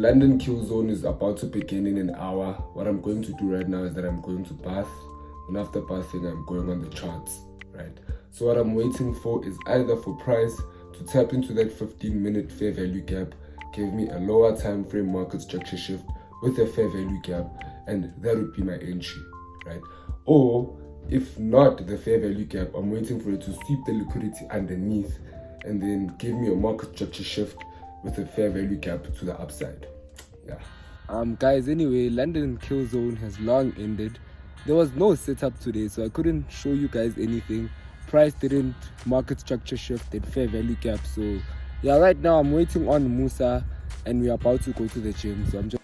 London Kill Zone is about to begin in an hour. What I'm going to do right now is that I'm going to bath, and after bathing I'm going on the charts, right? So what I'm waiting for is either for price to tap into that 15-minute fair value gap, give me a lower time frame market structure shift with a fair value gap, and that would be my entry, right? Or if not the fair value gap, I'm waiting for it to sweep the liquidity underneath and then give me a market structure shift with a fair value gap to the upside. Yeah. Guys, anyway, London Kill Zone has long ended. There was no setup today, so I couldn't show you guys anything. Price didn't market structure shift and fair value gap. So yeah, right now I'm waiting on Musa and we're about to go to the gym. So I'm just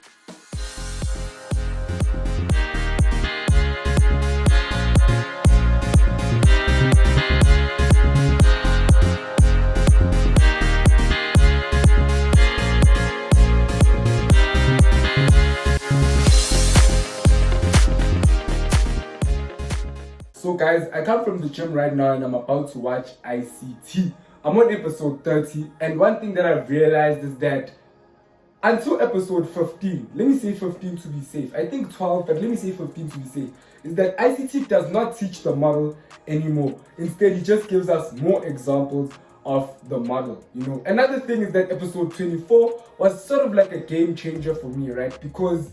So guys, I come from the gym right now and I'm about to watch ICT. I'm on episode 30, and one thing that I've realized is that until episode 15, let me say 15 to be safe, I think 12, but let me say 15 to be safe, is that ICT does not teach the model anymore. Instead, it just gives us more examples of the model, you know. Another thing is that episode 24 was sort of like a game changer for me, right? Because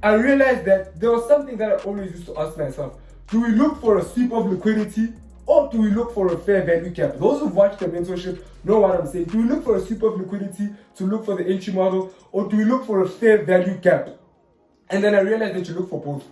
I realized that there was something that I always used to ask myself. Do we look for a sweep of liquidity, or do we look for a fair value gap? Those who've watched the mentorship know what I'm saying. Do we look for a sweep of liquidity to look for the entry model, or do we look for a fair value gap? And then I realized that you look for both.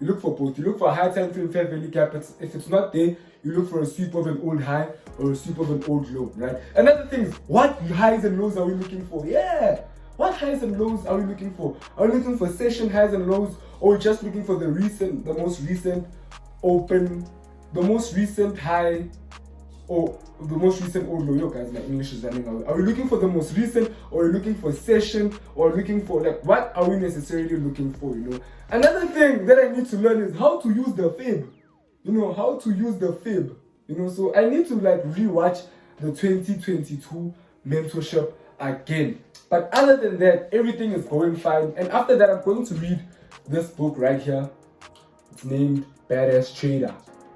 You look for both. You look for a high time frame fair value gap. If it's not there, you look for a sweep of an old high or a sweep of an old low, right? Another thing is, what highs and lows are we looking for? Yeah. What highs and lows are we looking for? Are we looking for session highs and lows, or just looking for the most recent open, the most recent high, or the most recent old low? Yo guys, my English is running out. Are we looking for the most recent, or are we looking for session, or looking for, like, what are we necessarily looking for, you know? Another thing that I need to learn is how to use the fib. You know, how to use the fib. You know, so I need to like rewatch the 2022 mentorship again. But other than that, everything is going fine. And after that, I'm going to read this book right here. It's named Badass Trader.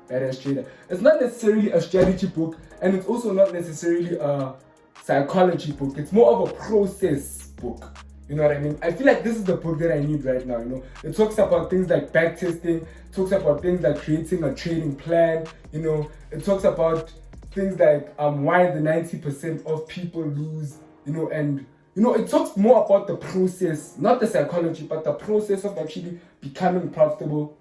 Badass Trader. It's not necessarily a strategy book, and it's also not necessarily a psychology book. It's more of a process book. You know what I mean? I feel like this is the book that I need right now, you know. It talks about things like backtesting, talks about things like creating a trading plan, you know. It talks about things like why the 90% of people lose, you know, and you know, it talks more about the process, not the psychology, but the process of actually becoming profitable.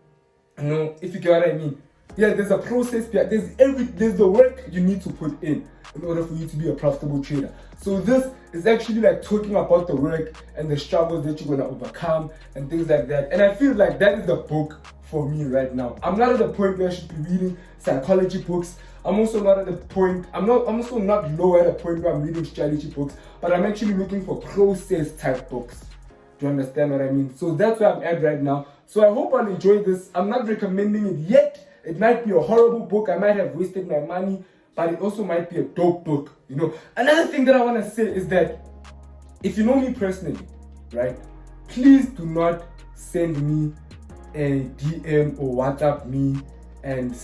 You know, if you get what I mean. Yeah, there's a process, there's the work you need to put in order for you to be a profitable trader. So this is actually like talking about the work and the struggles that you're gonna overcome and things like that. And I feel like that is the book for me right now. I'm not at the point where I should be reading psychology books. I'm also not low at a point where I'm reading strategy books, but I'm actually looking for process type books. Do you understand what I mean? So that's where I'm at right now. So I hope I'll enjoy this. I'm not recommending it yet. It might be a horrible book. I might have wasted my money, but it also might be a dope book, you know. Another thing that I want to say is that if you know me personally, right, please do not send me a DM or WhatsApp me and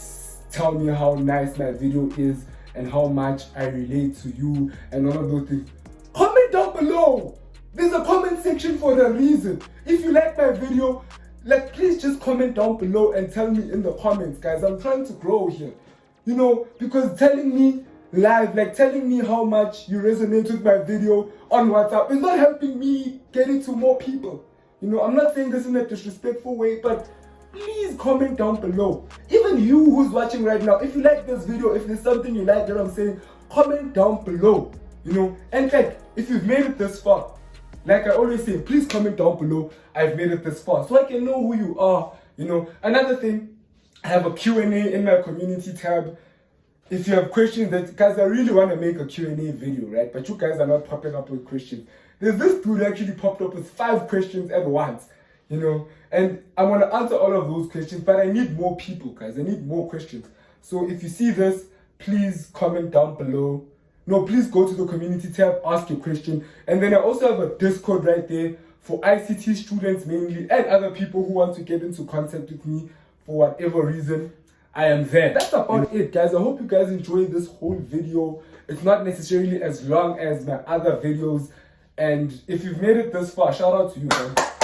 tell me how nice my video is and how much I relate to you and all of those things. Comment down below. There's a comment section for a reason. If you like my video, like, please just comment down below and tell me in the comments, guys. I'm trying to grow here, you know, because telling me live, like telling me how much you resonate with my video on WhatsApp is not helping me get it to more people. You know, I'm not saying this in a disrespectful way, but please comment down below. Even you who's watching right now, if you like this video, if there's something you like that I'm saying, comment down below, you know. And like, if you've made it this far, like I always say, please comment down below, I've made it this far, so I can know who you are, you know. Another thing, I have a Q&A in my community tab. If you have questions, that guys, I really want to make a Q&A video, right? But you guys are not popping up with questions. There's this dude actually popped up with 5 questions at once, you know. And I want to answer all of those questions, but I need more people, guys. I need more questions. So if you see this, please comment down below. no, please go to the community tab, ask your question. And then I also have a Discord right there for ICT students mainly and other people who want to get into contact with me for whatever reason. I am there. That's about it, guys. I hope you guys enjoyed this whole video. It's not necessarily as long as my other videos. And if you've made it this far, shout out to you, man.